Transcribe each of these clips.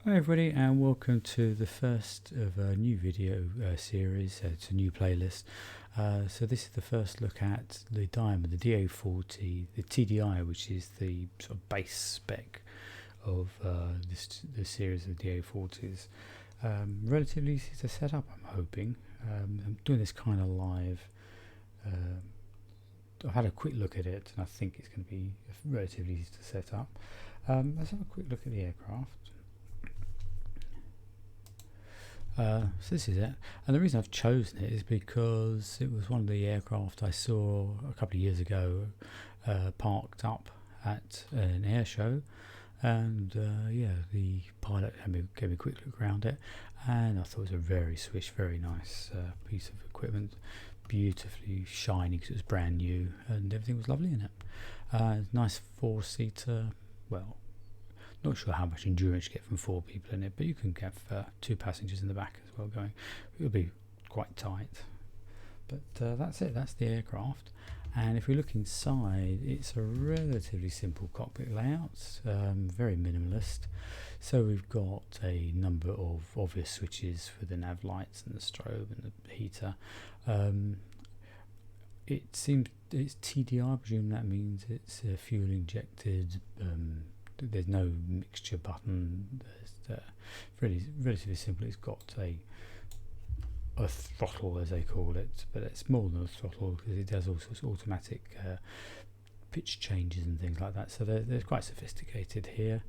Hi everybody, and welcome to the first of a new video series. It's a new playlist. So this is the first look at the diamond, the DA40, the TDI, which is the sort of base spec of this series of DA40s. Relatively easy to set up, I'm hoping. I'm doing this kind of live. I've had a quick look at it, and I think it's going to be relatively easy to set up. Let's have a quick look at the aircraft. So this is it, and the reason I've chosen it is because it was one of the aircraft I saw a couple of years ago parked up at an air show, and the pilot gave me a quick look around it, and I thought it was a very swish, very nice piece of equipment, beautifully shiny because it was brand new and everything was lovely in it. Nice four-seater, well, not sure how much endurance you get from 4 people in it, but you can get 2 passengers in the back as well going. It'll be quite tight. But that's it, that's the aircraft. And if we look inside, it's a relatively simple cockpit layout, very minimalist. So we've got a number of obvious switches for the nav lights and the strobe and the heater. It seems it's TDI, I presume that means it's fuel injected. There's no mixture button. There's really relatively simple. It's got a throttle, as they call it, but it's more than a throttle because it does all sorts of automatic pitch changes and things like that. So they're quite sophisticated here.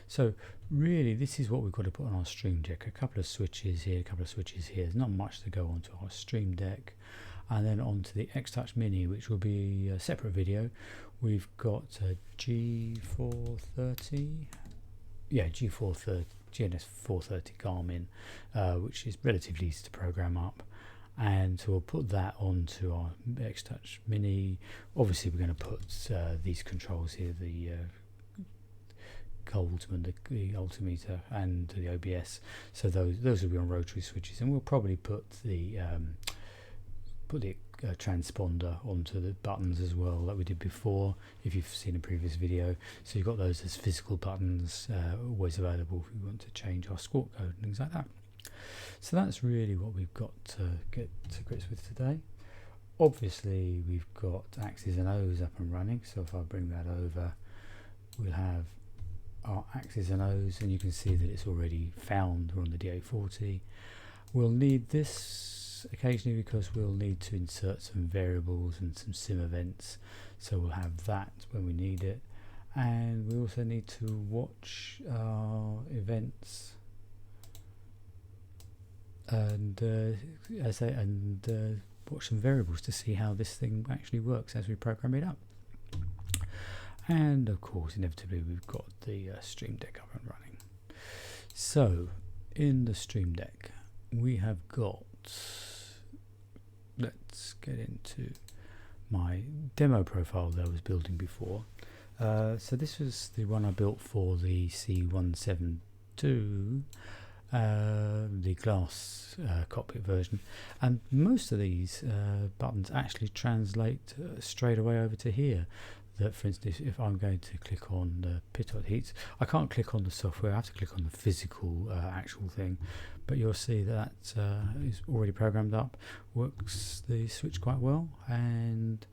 So really, this is what we've got to put on our Stream Deck. A couple of switches here, a couple of switches here. There's not much to go onto our Stream Deck. And then onto the X-Touch Mini, which will be a separate video. We've got a G430, GNS430 Garmin, which is relatively easy to program up, and so we'll put that onto our X-Touch Mini. Obviously, we're going to put these controls here, the Goldsman, the altimeter, and the OBS. So those will be on rotary switches, and we'll probably put the transponder onto the buttons as well, like we did before, if you've seen a previous video. So you've got those as physical buttons, always available if we want to change our squawk code and things like that. So that's really what we've got to get to grips with today. Obviously we've got axes and O's up and running, so if I bring that over, we'll have our axes and O's, and you can see that it's already found. We're on the DA40. We'll need this occasionally because we'll need to insert some variables and some sim events, so we'll have that when we need it. And we also need to watch our events and watch some variables to see how this thing actually works as we program it up. And of course, inevitably, we've got the Stream Deck up and running. So in the Stream Deck, we have got, let's get into my demo profile that I was building before. So this was the one I built for the C172, the glass cockpit version, and most of these buttons actually translate straight away over to here. That, for instance, if I'm going to click on the pitot heats, I can't click on the software, I have to click on the physical actual thing, but you'll see that is already programmed up, works the switch quite well. And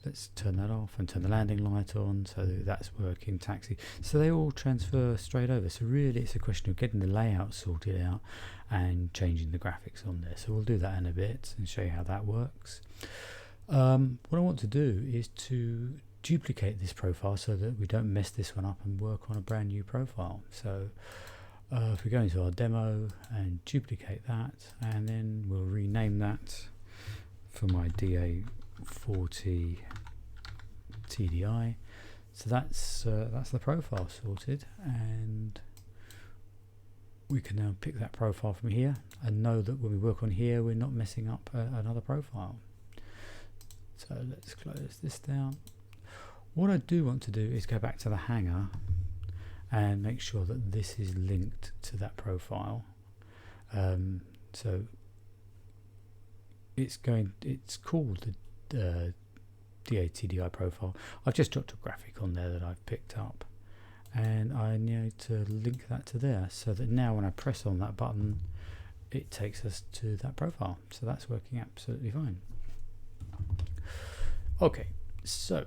let's turn that off and turn the landing light on, so that's working, taxi. So they all transfer straight over. So really it's a question of getting the layout sorted out and changing the graphics on there. So we'll do that in a bit and show you how that works. What I want to do is to duplicate this profile so that we don't mess this one up and work on a brand new profile. So if we go into our demo and duplicate that, and then we'll rename that for my DA40 TDI. So that's the profile sorted, and we can now pick that profile from here and know that when we work on here we're not messing up another profile. So let's close this down. What I do want to do is go back to the hangar and make sure that this is linked to that profile. So it's called the DA TDI profile. I've just dropped a graphic on there that I've picked up, and I need to link that to there, so that now when I press on that button it takes us to that profile. So that's working absolutely fine. Okay, so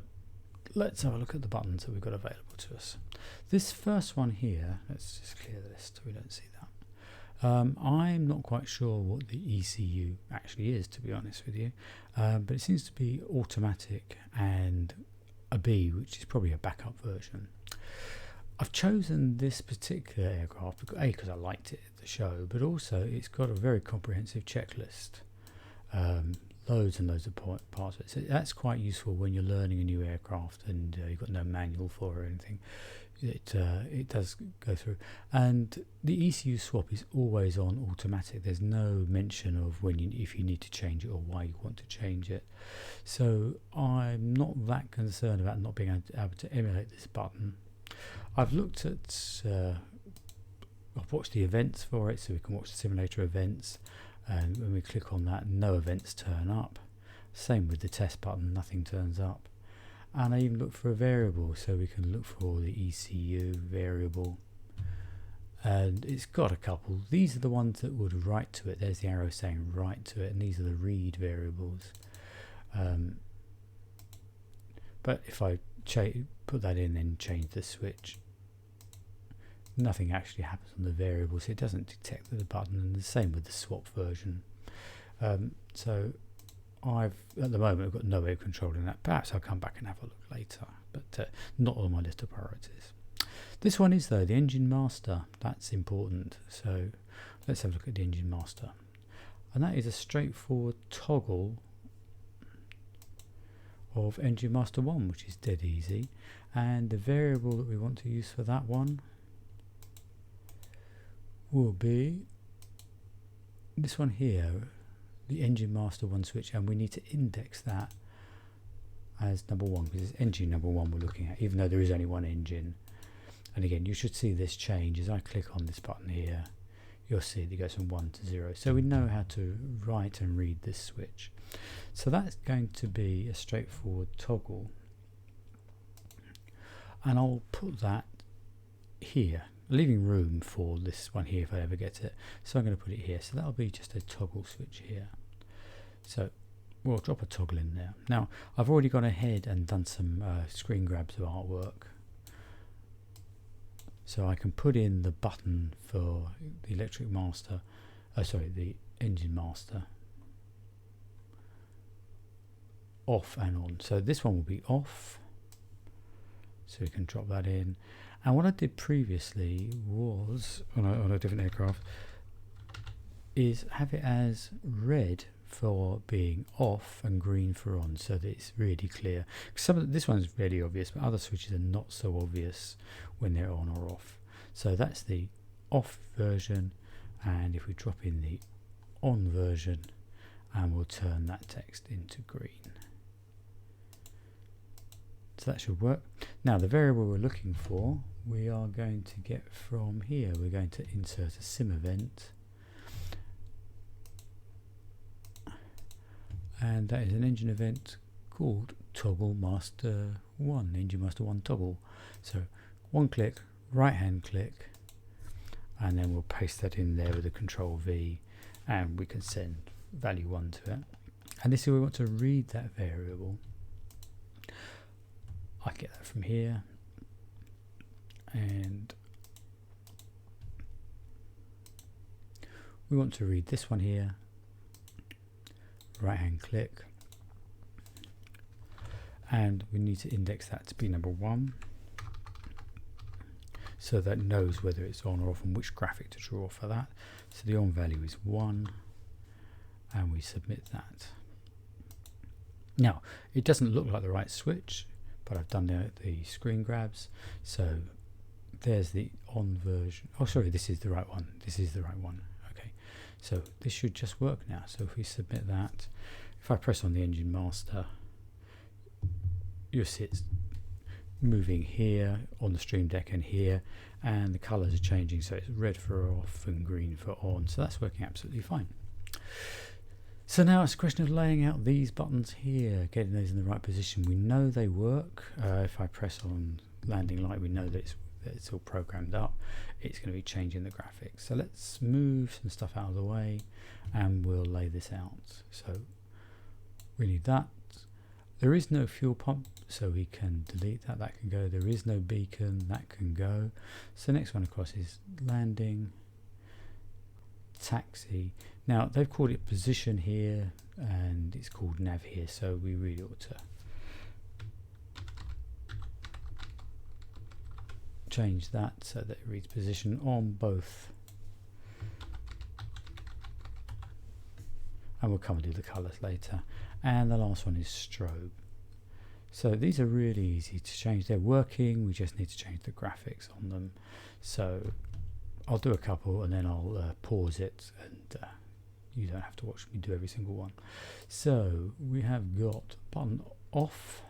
let's have a look at the buttons that we've got available to us. This first one here, let's just clear the list so we don't see that. I'm not quite sure what the ECU actually is, to be honest with you, but it seems to be automatic and a B, which is probably a backup version. I've chosen this particular aircraft because I liked it at the show, but also it's got a very comprehensive checklist, loads and loads of parts of it. So that's quite useful when you're learning a new aircraft and you've got no manual for or anything. It does go through, and the ECU swap is always on automatic. There's no mention of if you need to change it or why you want to change it. So I'm not that concerned about not being able to emulate this button. I've looked at, I've watched the events for it, so we can watch the simulator events, and when we click on that, no events turn up. Same with the test button, nothing turns up. And I even looked for a variable, so we can look for the ECU variable, and it's got a couple. These are the ones that would write to it. There's the arrow saying write to it, and these are the read variables. But if I put that in and change the switch, nothing actually happens on the variables. It doesn't detect the button, and the same with the swap version. So at the moment I've got no way of controlling that. Perhaps I'll come back and have a look later, but not on my list of priorities. This one is, though, the engine master. That's important. So let's have a look at the engine master, and that is a straightforward toggle of engine master 1, which is dead easy. And the variable that we want to use for that one will be this one here, the engine master 1 switch, and we need to index that as number 1 because it's engine number 1 we're looking at, even though there is only one engine. And again, you should see this change as I click on this button here. You'll see it goes from 1 to 0, so we know how to write and read this switch. So that's going to be a straightforward toggle, and I'll put that here, leaving room for this one here if I ever get it. So I'm going to put it here, so that'll be just a toggle switch here. So we'll drop a toggle in there. Now I've already gone ahead and done some screen grabs of artwork, so I can put in the button for the electric master, the engine master, off and on. So this one will be off, so we can drop that in. And what I did previously was on a different aircraft is have it as red for being off and green for on, so that it's really clear. This one's really obvious, but other switches are not so obvious when they're on or off. So that's the off version, and if we drop in the on version, and we'll turn that text into green. So that should work. Now the variable we're looking for, we are going to get from here. We're going to insert a sim event, and that is an engine event called toggle master 1, engine master 1 toggle. So one click, right hand click, and then we'll paste that in there with a control V, and we can send value 1 to it. And this is where we want to read that variable. I get that from here, and we want to read this one here, right hand click, and we need to index that to be number 1, so that it knows whether it's on or off and which graphic to draw for that. So the on value is 1, and we submit that. Now it doesn't look like the right switch, but I've done the screen grabs, so there's the on version. Oh sorry, this is the right one. This is the right one. Okay, so this should just work now. So if we submit that, if I press on the engine master, you'll see it's moving here on the stream deck and here, and the colors are changing, so it's red for off and green for on. So that's working absolutely fine. So now it's a question of laying out these buttons here, getting those in the right position. We know they work. If I press on landing light, we know that that it's all programmed up, it's going to be changing the graphics. So let's move some stuff out of the way and we'll lay this out. So we need that. There is no fuel pump, so we can delete that. That can go. There is no beacon. That can go. So next one across is landing, taxi. Now they've called it position here and it's called nav here, so we really ought to change that so that it reads position on both. And we'll come and do the colours later. And the last one is strobe. So these are really easy to change. They're working, we just need to change the graphics on them. So I'll do a couple and then I'll pause it, and you don't have to watch me do every single one. So we have got button off,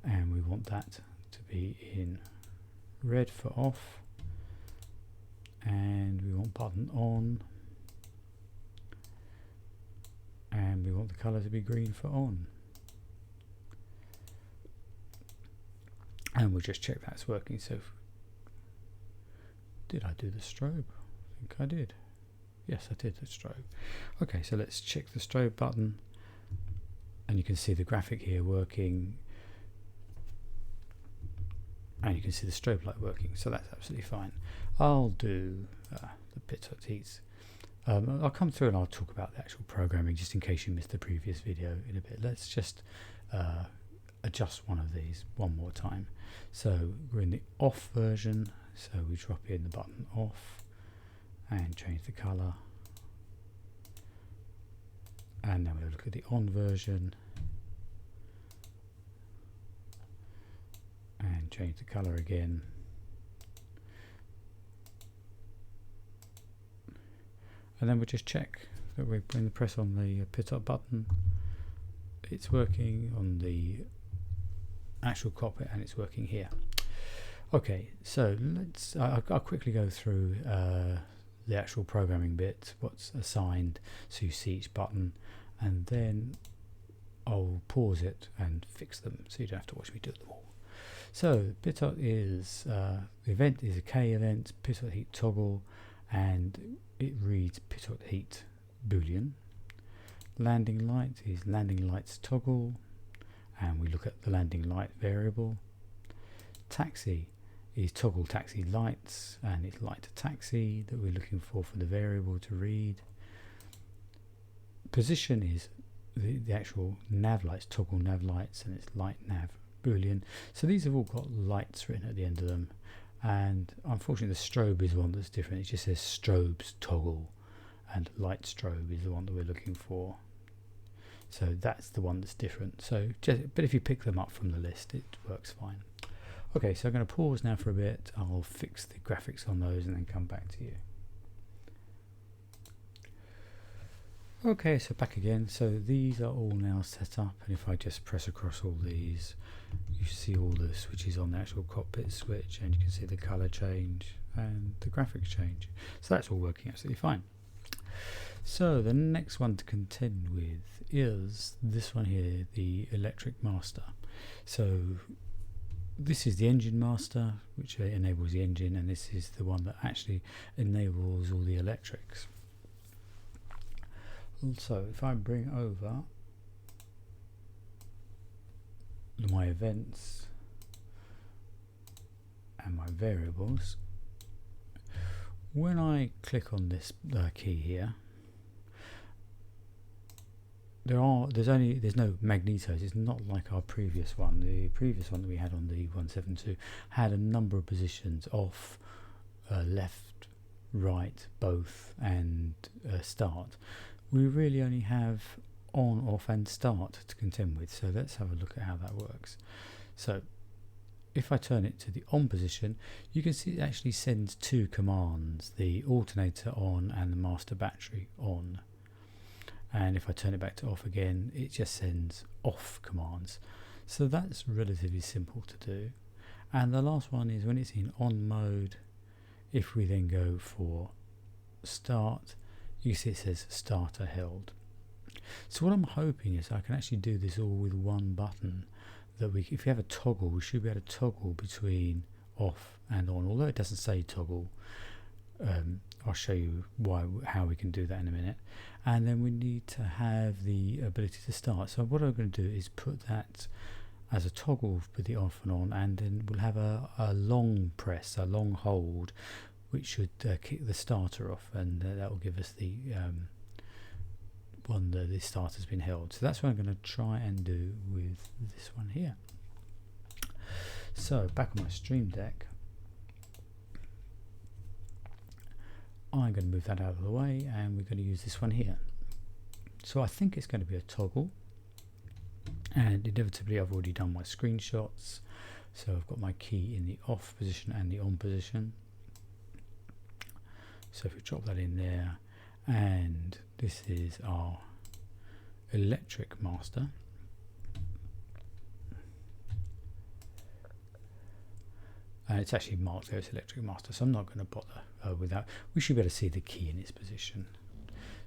and we want that to be in red for off, and we want button on, and we want the colour to be green for on. And we'll just check that's working. So did I do the strobe? I think I did. Yes, I did the strobe. Okay, so let's check the strobe button, and you can see the graphic here working, and you can see the strobe light working, so that's absolutely fine. I'll do the pitot heats. I'll come through and I'll talk about the actual programming just in case you missed the previous video in a bit. Let's just adjust one of these one more time. So we're in the off version, so we drop in the button off and change the color, and then we'll look at the on version and change the color again, and then we'll just check that when we press on the pitot button it's working on the actual cockpit and it's working here. Okay, so let's I'll quickly go through the actual programming bit, what's assigned, so you see each button, and then I'll pause it and fix them so you don't have to watch me do them all. So pitot is the event is a K event, pitot heat toggle, and it reads pitot heat boolean. Landing light is landing lights toggle, and we look at the landing light variable. Taxi is toggle taxi lights, and it's light to taxi that we're looking for the variable to read. Position is the actual nav lights, toggle nav lights, and it's light nav boolean. So these have all got lights written at the end of them, and unfortunately the strobe is the one that's different. It just says strobes toggle, and light strobe is the one that we're looking for. So that's the one that's different. So but if you pick them up from the list, it works fine. Okay, so I'm going to pause now for a bit. I'll fix the graphics on those and then come back to you. Okay, so back again. So these are all now set up, and if I just press across all these, you see all the switches on the actual cockpit switch, and you can see the color change and the graphics change. So that's all working absolutely fine. So the next one to contend with is this one here, the electric master. So this is the engine master, which enables the engine, and this is the one that actually enables all the electrics. So if I bring over my events and my variables, when I click on this key here, there's no magnetos. It's not like our previous one. The previous one that we had on the 172 had a number of positions: off, left, right, both, and start. We really only have on, off, and start to contend with. So let's have a look at how that works. So if I turn it to the on position, you can see it actually sends two commands: the alternator on and the master battery on. And if I turn it back to off again, it just sends off commands. So that's relatively simple to do. And the last one is when it's in on mode, if we then go for start, you see it says starter held. So what I'm hoping is I can actually do this all with one button. that if you have a toggle, we should be able to toggle between off and on, although it doesn't say toggle. I'll show you how we can do that in a minute. And then we need to have the ability to start. So what I'm going to do is put that as a toggle for the off and on, and then we'll have a long press, a long hold, which should kick the starter off, and that will give us the one that the starter's been held. So that's what I'm going to try and do with this one here. So back on my Stream Deck, I'm going to move that out of the way, and we're going to use this one here. So I think it's going to be a toggle, and inevitably I've already done my screenshots. So I've got my key in the off position and the on position. So if we drop that in there, and this is our electric master. And it's actually marked there as electric master, so I'm not going to bother with that. We should be able to see the key in its position.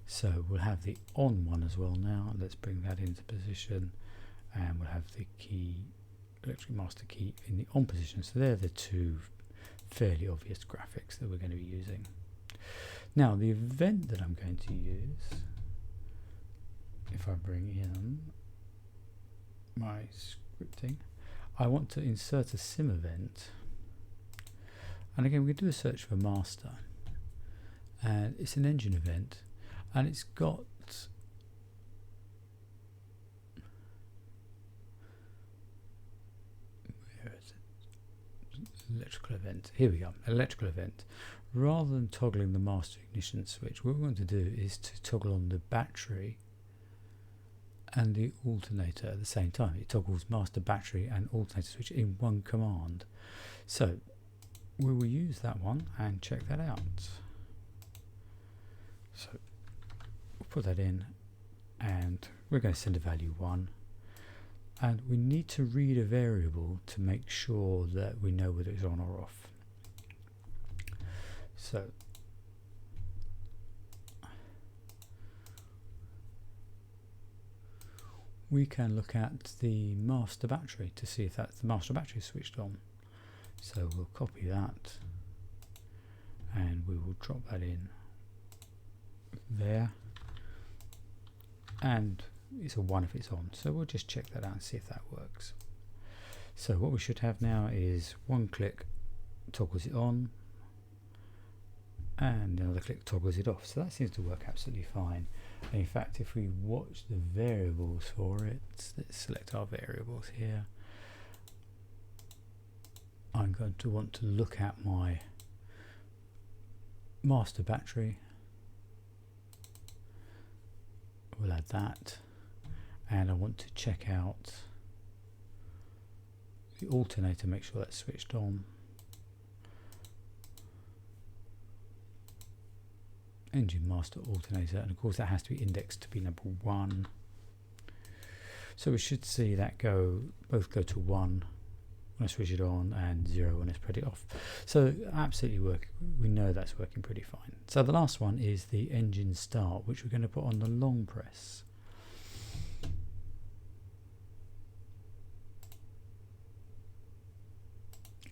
So we'll have the on one as well now. Let's bring that into position, and we'll have the key, electric master key, in the on position. So they're the two fairly obvious graphics that we're going to be using. Now the event that I'm going to use, if I bring in my scripting, I want to insert a sim event. And again, we can do a search for master, and it's an engine event, and it's got where is it? Electrical event. Here we go. Electrical event. Rather than toggling the master ignition switch, what we want to do is to toggle on the battery and the alternator at the same time. It toggles master, battery, and alternator switch in one command. So we will use that one and check that out. So we'll put that in, and we're going to send a value 1, and we need to read a variable to make sure that we know whether it's on or off. So we can look at the master battery to see if that's the master battery switched on. So we'll copy that, and we will drop that in there, and it's a 1 if it's on. So we'll just check that out and see if that works. So what we should have now is one click toggles it on, and another click toggles it off. So that seems to work absolutely fine. And in fact, if we watch the variables for it, let's select our variables here. I'm going to want to look at my master battery. We'll add that, and I want to check out the alternator, make sure that's switched on. Engine master alternator, and of course that has to be indexed to be number 1. So we should see that both go to 1 when I switch it on, and 0 when I put it off. So absolutely we know that's working pretty fine. So the last one is the engine start, which we're going to put on the long press.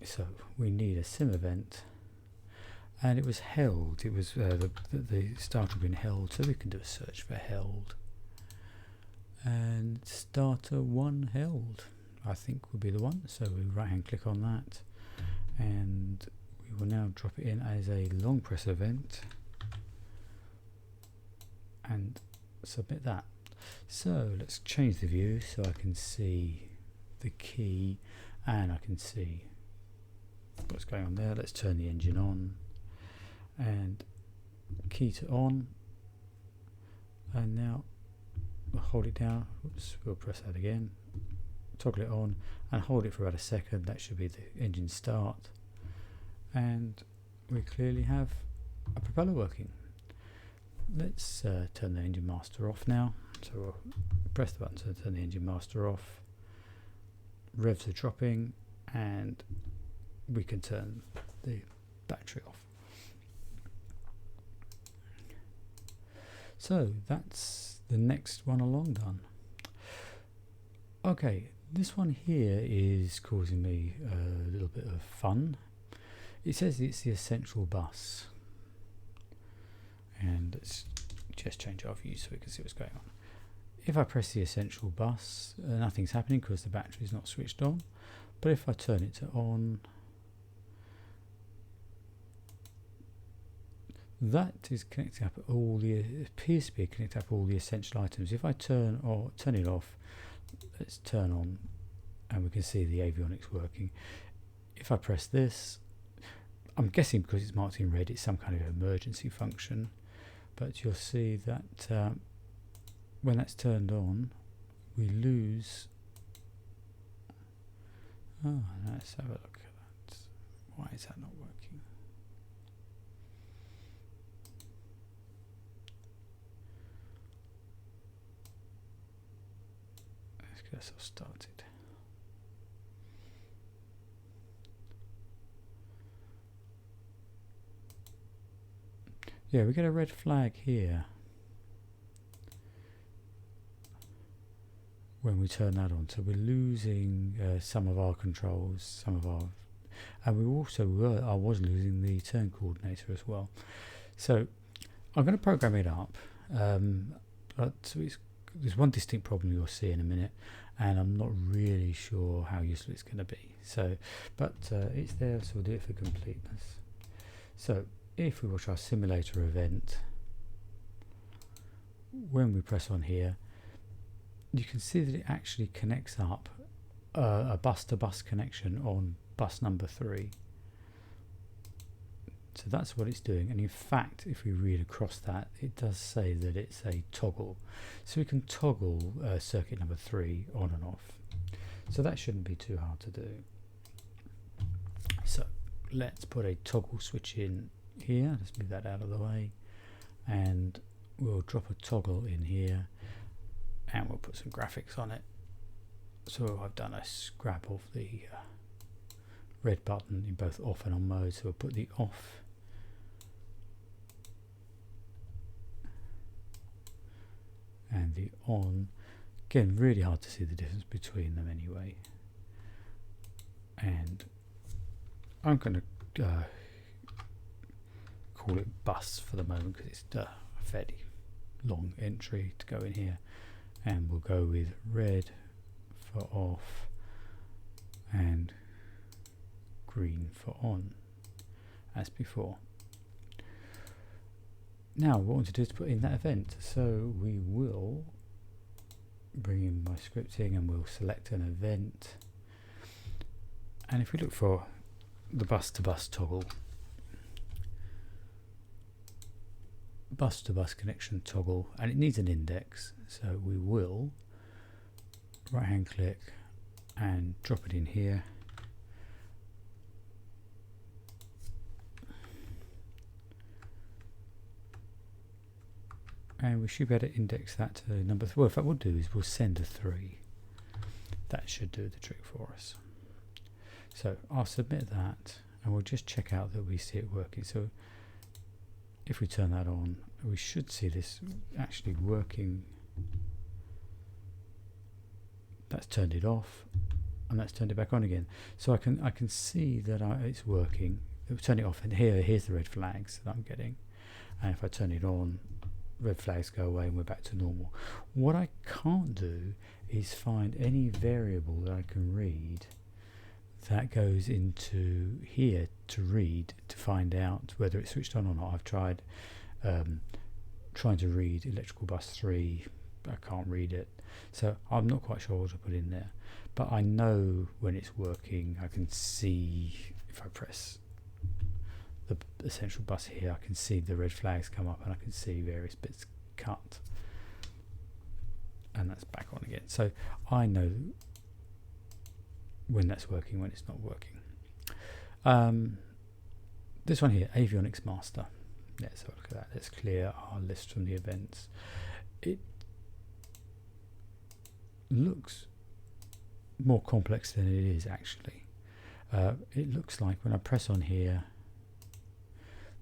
So we need a sim event, and it was held. It was the starter had been held, so we can do a search for held, and starter 1 held I think would be the one. So we right hand click on that, and we will now drop it in as a long press event and submit that. So let's change the view so I can see the key and I can see what's going on there. Let's turn the engine on and key to on, and now we'll hold it down. Oops, we'll press that again, toggle it on and hold it for about a second. That should be the engine start, and we clearly have a propeller working. Let's turn the engine master off now. So we'll press the button to turn the engine master off. Revs are dropping, and we can turn the battery off. So that's the next one along done. Okay, This one here is causing me a little bit of fun. It says it's the essential bus, and let's just change our view so we can see what's going on. If I press the essential bus, nothing's happening because the battery is not switched on. But if I turn it to on, that is connecting up all the, it appears to be connecting up all the essential items. If I turn it off, let's turn on, and we can see the avionics working. If I press this, I'm guessing because it's marked in red, it's some kind of emergency function. But you'll see that when that's turned on, we lose. Oh, let's have a look at that. Why is that not working? Let's get ourselves started. Yeah, we get a red flag here when we turn that on, so we're losing some of our controls, and we also I was losing the turn coordinator as well. So I'm going to program it up, but there's one distinct problem you'll see in a minute, and I'm not really sure how useful it's going to be. So, but it's there, so we'll do it for completeness. So if we watch our simulator event, when we press on here, you can see that it actually connects up a bus-to-bus connection on bus number 3. So that's what it's doing, and in fact if we read across that, it does say that it's a toggle. So we can toggle circuit number 3 on and off. So that shouldn't be too hard to do. So let's put a toggle switch in here. Let's move that out of the way, and we'll drop a toggle in here, and we'll put some graphics on it. So I've done a grab of the red button in both off and on mode, so we'll put the off and the on. Again, really hard to see the difference between them anyway, and I'm going to call it bus for the moment because it's a fairly long entry to go in here, and we'll go with red for off and green for on as before. Now what I want to do is put in that event, so we will bring in my scripting and we'll select an event, and if we look for the bus-to-bus toggle, bus-to-bus connection toggle, and it needs an index, so we will right hand click and drop it in here, and we should be able to index that to number 3. Well, if what we'll do is we'll send a 3. That should do the trick for us. So I'll submit that, and we'll just check out that we see it working. So if we turn that on, we should see this actually working. That's turned it off, and that's turned it back on again. So I can see that it's working. We'll turn it off, and here's the red flags that I'm getting. And if I turn it on, red flags go away and we're back to normal. What I can't do is find any variable that I can read that goes into here to read to find out whether it's switched on or not. I've tried trying to read electrical bus 3, but I can't read it, so I'm not quite sure what to put in there, but I know when it's working. I can see if I press the essential bus here, I can see the red flags come up, and I can see various bits cut, and that's back on again. So I know when that's working, when it's not working. This one here, avionics master. Let's have a look at that. Let's clear our list from the events. It looks more complex than it is actually. It looks like when I press on here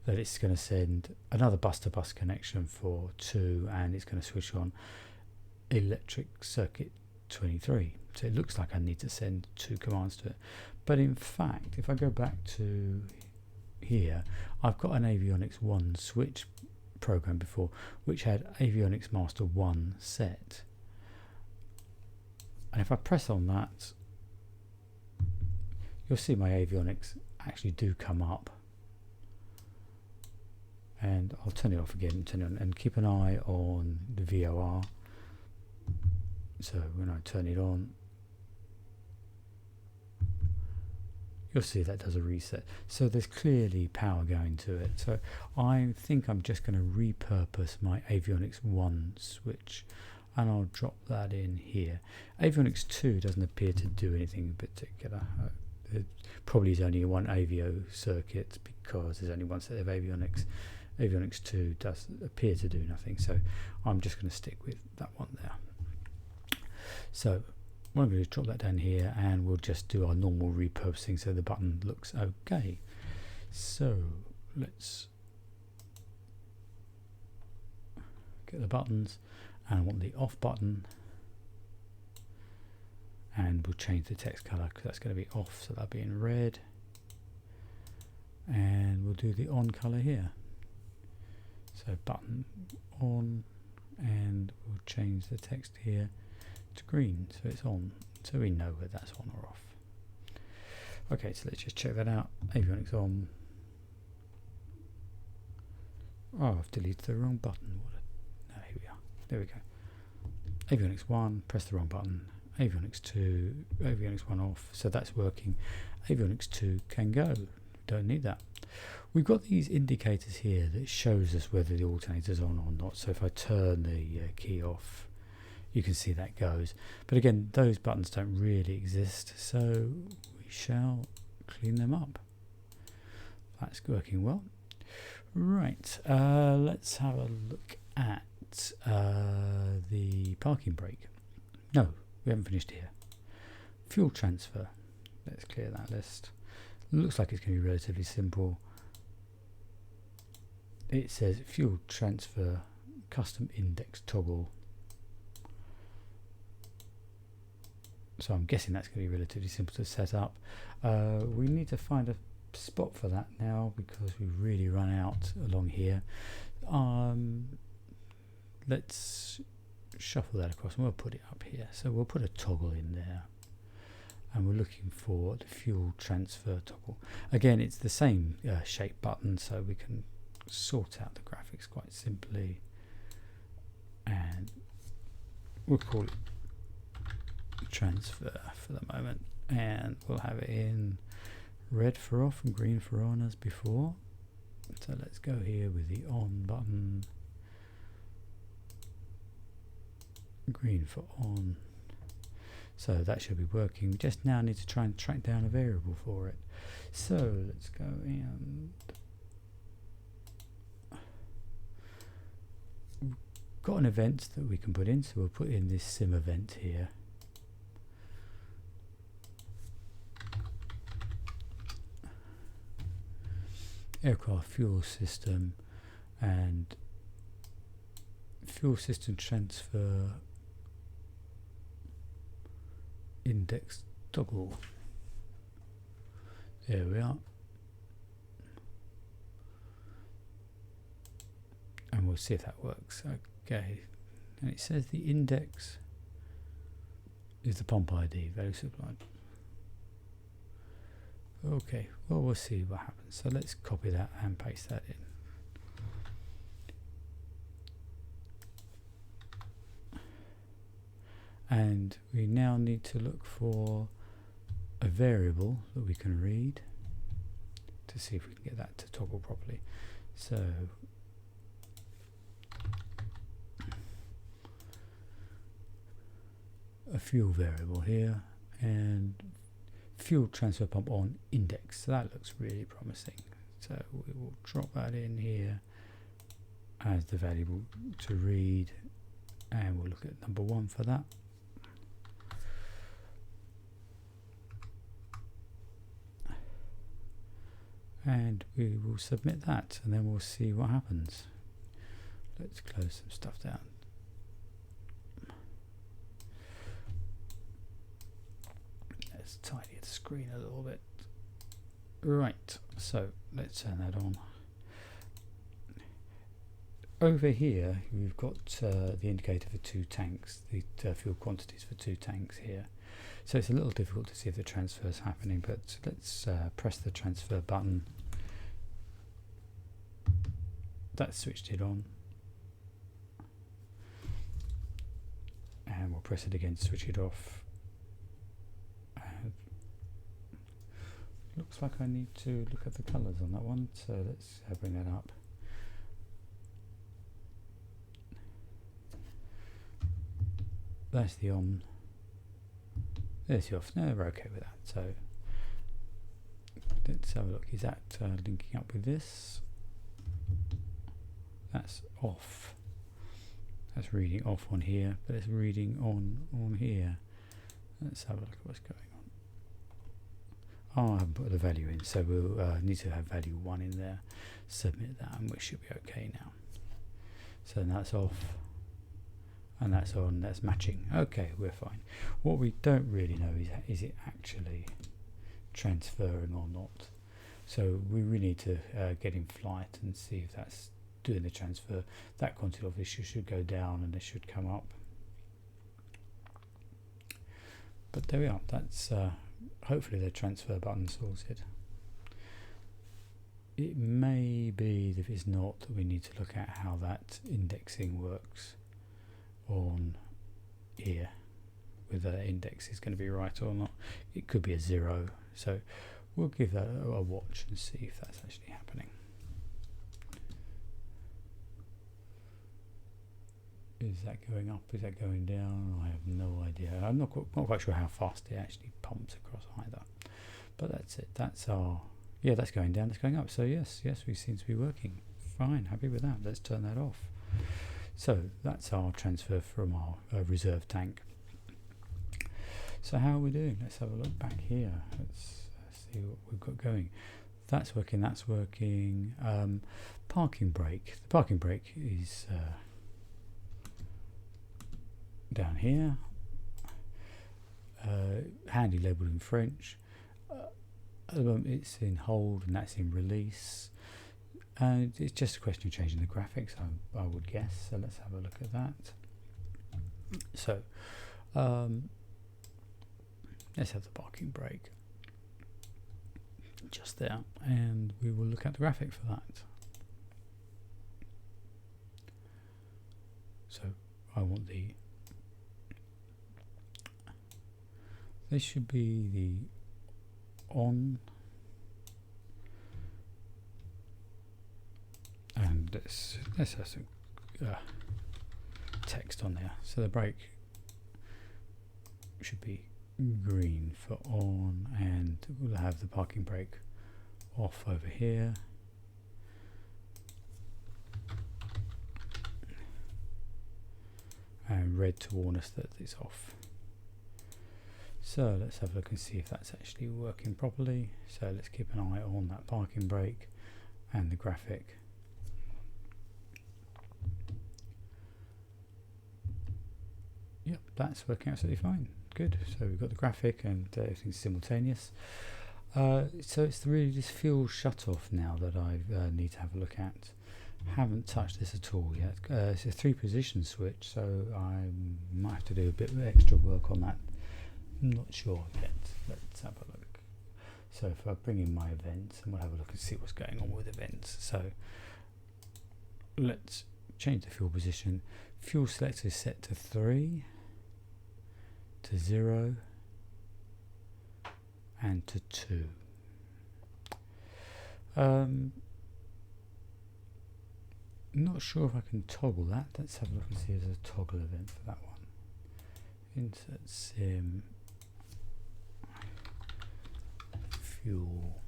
that it's going to send another bus-to-bus connection for 2, and it's going to switch on electric circuit 23. So it looks like I need to send 2 commands to it, but in fact if I go back to here, I've got an avionics 1 switch program before which had avionics master 1 set, and if I press on that, you'll see my avionics actually do come up. And I'll turn it off again, turn it on, and keep an eye on the VOR. So when I turn it on, you'll see that does a reset. So there's clearly power going to it. So I think I'm just going to repurpose my avionics 1 switch, and I'll drop that in here. Avionics 2 doesn't appear to do anything in particular. It probably is only one AVIO circuit because there's only one set of avionics. Avionics 2 does appear to do nothing, so I'm just going to stick with that one there. So what I'm going to do is drop that down here, and we'll just do our normal repurposing so the button looks okay. So let's get the buttons, and I want the off button, and we'll change the text color because that's going to be off, so that'll be in red, and we'll do the on color here. So button on, and we'll change the text here to green so it's on, so we know whether that's on or off. Okay, so let's just check that out. Avionics on. Oh, I've deleted the wrong button. No, here we are. There we go. Avionics 1, press the wrong button. Avionics 2, avionics 1 off, so that's working. Avionics 2 can go. Don't need that. We've got these indicators here that shows us whether the alternator's on or not. So if I turn the key off, you can see that goes. But again, those buttons don't really exist, so we shall clean them up. That's working well. Right, let's have a look at the parking brake. No, we haven't finished here. Fuel transfer. Let's clear that list. Looks like it's going to be relatively simple. It says fuel transfer custom index toggle. So I'm guessing that's going to be relatively simple to set up. We need to find a spot for that now because we've really run out along here. Let's shuffle that across and we'll put it up here. So we'll put a toggle in there, and we're looking for the fuel transfer toggle. Again, it's the same shape button, so we can sort out the graphics quite simply, and we'll call it transfer for the moment, and we'll have it in red for off and green for on as before. So let's go here with the on button, green for on. So that should be working. We just now need to try and track down a variable for it. So let's go and we've got an event that we can put in, so we'll put in this sim event here. Aircraft fuel system and fuel system transfer index toggle. There we are. And we'll see if that works. Okay. And it says the index is the pump ID, value supplied. Okay, well, we'll see what happens. So let's copy that and paste that in. And we now need to look for a variable that we can read to see if we can get that to toggle properly. So a fuel variable here, and fuel transfer pump on index. So that looks really promising. So we will drop that in here as the variable to read, and we'll look at number 1 for that. And we will submit that, and then we'll see what happens. Let's close some stuff down. Let's tidy the screen a little bit. Right, so let's turn that on. Over here we've got the indicator for 2 tanks, the fuel quantities for 2 tanks here. So it's a little difficult to see if the transfer is happening, but let's press the transfer button. That switched it on. And we'll press it again to switch it off. Looks like I need to look at the colours on that one, so let's bring that up. That's the on. There's the off. No, we're okay with that. So let's have a look. Is that linking up with this? That's off. That's reading off on here, but it's reading on here. Let's have a look at what's going on. Oh, I haven't put the value in, so we'll need to have value 1 in there. Submit that, and we should be okay now. So that's off, and that's on. That's matching. Okay, we're fine. What we don't really know is it actually transferring or not. So we really need to get in flight and see if that's doing the transfer. That quantity obviously should go down, and this should come up. But there we are. That's hopefully the transfer button sorted. It may be that if it's not, that we need to look at how that indexing works on here, whether that index is going to be right or not. It could be a 0, so we'll give that a watch and see if that's actually happening. Is that going up? Is that going down? I have no idea. I'm not quite sure how fast it actually pumps across either. But that's it. That's our... Yeah, that's going down. That's going up. So yes, we seem to be working. Fine. Happy with that. Let's turn that off. So that's our transfer from our reserve tank. So how are we doing? Let's have a look back here. Let's see what we've got going. That's working. That's working. Parking brake. The parking brake is... down here, handy labelled in French. At the moment it's in hold and that's in release, and it's just a question of changing the graphics, I would guess. So let's have a look at that. So let's have the parking brake just there, and we will look at the graphic for that. So I want the... This should be the on, and let's have some text on there. So the brake should be green for on, and we'll have the parking brake off over here. And red to warn us that it's off. So let's have a look and see if that's actually working properly. So let's keep an eye on that parking brake and the graphic. Yep, that's working absolutely fine. Good. So we've got the graphic and everything's simultaneous. So it's really this fuel shut off now that I need to have a look at. Haven't touched this at all yet. It's a 3-position switch, so I might have to do a bit of extra work on that. I'm not sure yet. Let's have a look. So if I bring in my events, and we'll have a look and see what's going on with events. So let's change the fuel position. Fuel selector is set to 3, to 0, and to 2. Not sure if I can toggle that. Let's have a look and see if there's a toggle event for that one. Insert sim, fuel,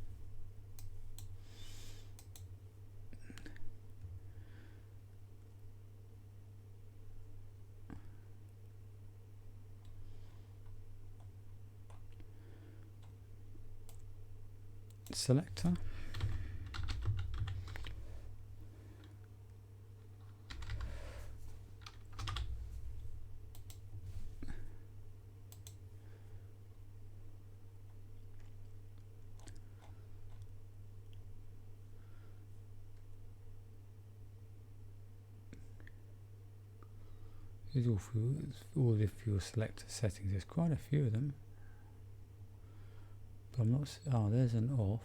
selector, There's all the fuel selector settings. There's quite a few of them. But I'm not. Oh, there's an off.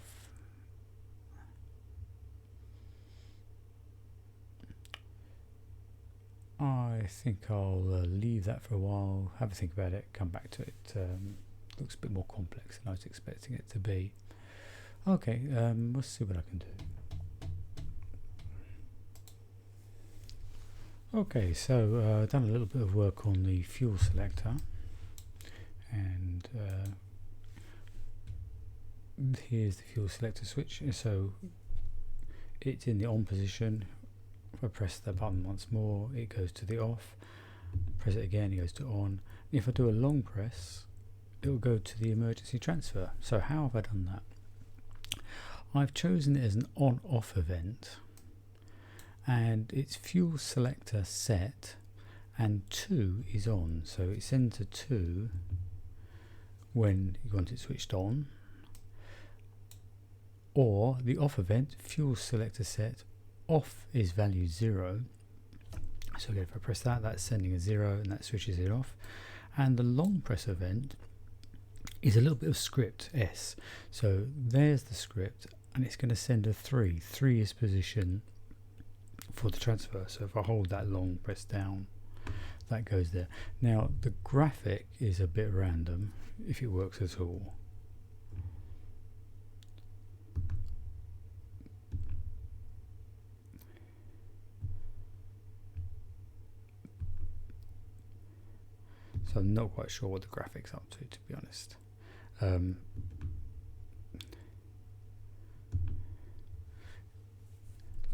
I think I'll leave that for a while, have a think about it, come back to it. Looks a bit more complex than I was expecting it to be. Okay, let's see what I can do. Okay, so done a little bit of work on the fuel selector, and here's the fuel selector switch. So it's in the on position. If I press the button once more, it goes to the off. Press it again, it goes to on. If I do a long press, it will go to the emergency transfer. So how have I done that? I've chosen it as an on-off event, and it's fuel selector set, and 2 is on. So it sends a 2 when you want it switched on, or the off event, fuel selector set, off is value 0. So again, if I press that, that's sending a 0 and that switches it off. And the long press event is a little bit of script S. So there's the script, and it's going to send a 3. 3 is position for the transfer. So if I hold that long press down, that goes there. Now the graphic is a bit random, if it works at all. So I'm not quite sure what the graphic's up to be honest. I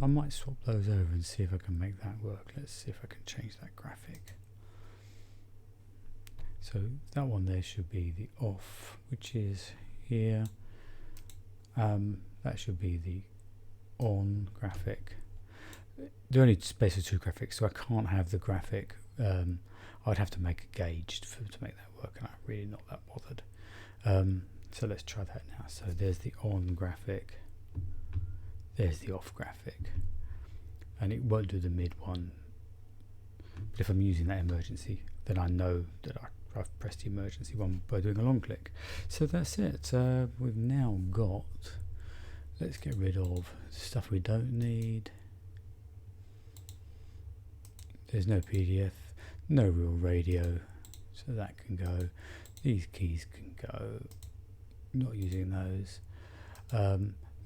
might swap those over and see if I can make that work. Let's see if I can change that graphic. So that one there should be the off, which is here. That should be the on graphic. There are only space for 2 graphics, so I can't have the graphic. I'd have to make a gauge to make that work, and I'm really not that bothered. So let's try that now. So there's the on graphic, there's the off graphic, and it won't do the mid one. But if I'm using that emergency, then I know that I've pressed the emergency one by doing a long click. So that's it. We've now got, let's get rid of stuff we don't need. There's no PDF, no real radio, so that can go. These keys can go, not using those.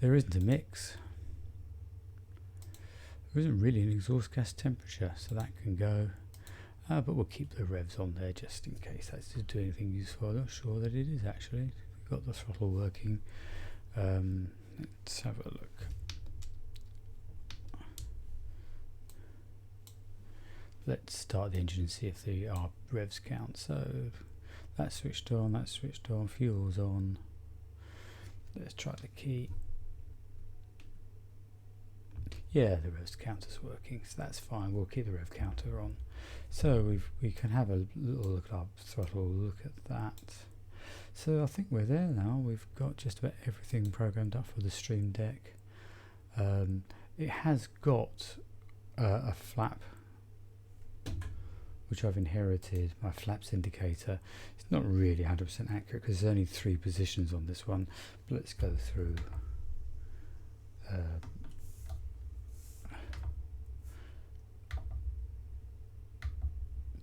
There isn't a mix. There isn't really an exhaust gas temperature, so that can go. But we'll keep the revs on there just in case that's to do anything useful. I'm not sure that it is actually. We've got the throttle working. Let's have a look. Let's start the engine and see if our revs count. So that's switched on, fuel's on. Let's try the key. Yeah, the revs counter's working, so that's fine. We'll keep the rev counter on. So we can have a little look at our throttle, look at that. So I think we're there now. We've got just about everything programmed up for the Stream Deck. It has got a flap, which I've inherited, my flaps indicator. It's not really 100% accurate because there's only 3 positions on this one. But let's go through.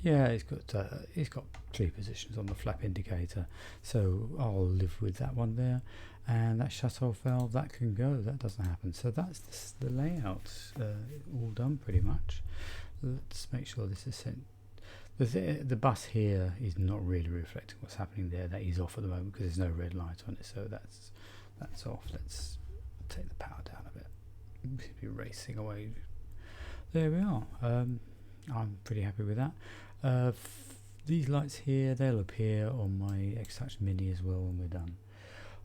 Yeah, it's got 3 positions on the flap indicator, so I'll live with that one there. And that shut-off valve, that can go. That doesn't happen. So that's the layout, all done pretty much. Let's make sure this is sent. The bus here is not really reflecting what's happening there. That is off at the moment because there's no red light on it, so that's off. Let's take the power down a bit. Should be racing away. There we are. I'm pretty happy with that. These lights here, they'll appear on my X-Touch Mini as well when we're done.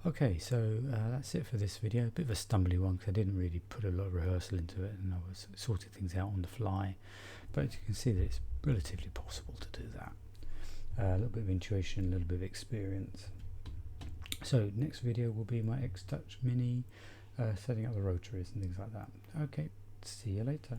Okay, so that's it for this video. A bit of a stumbly one because I didn't really put a lot of rehearsal into it and I was sorting things out on the fly. But you can see that it's relatively possible to do that. A little bit of intuition, a little bit of experience. So next video will be my X-Touch Mini, setting up the rotaries and things like that. Okay, see you later.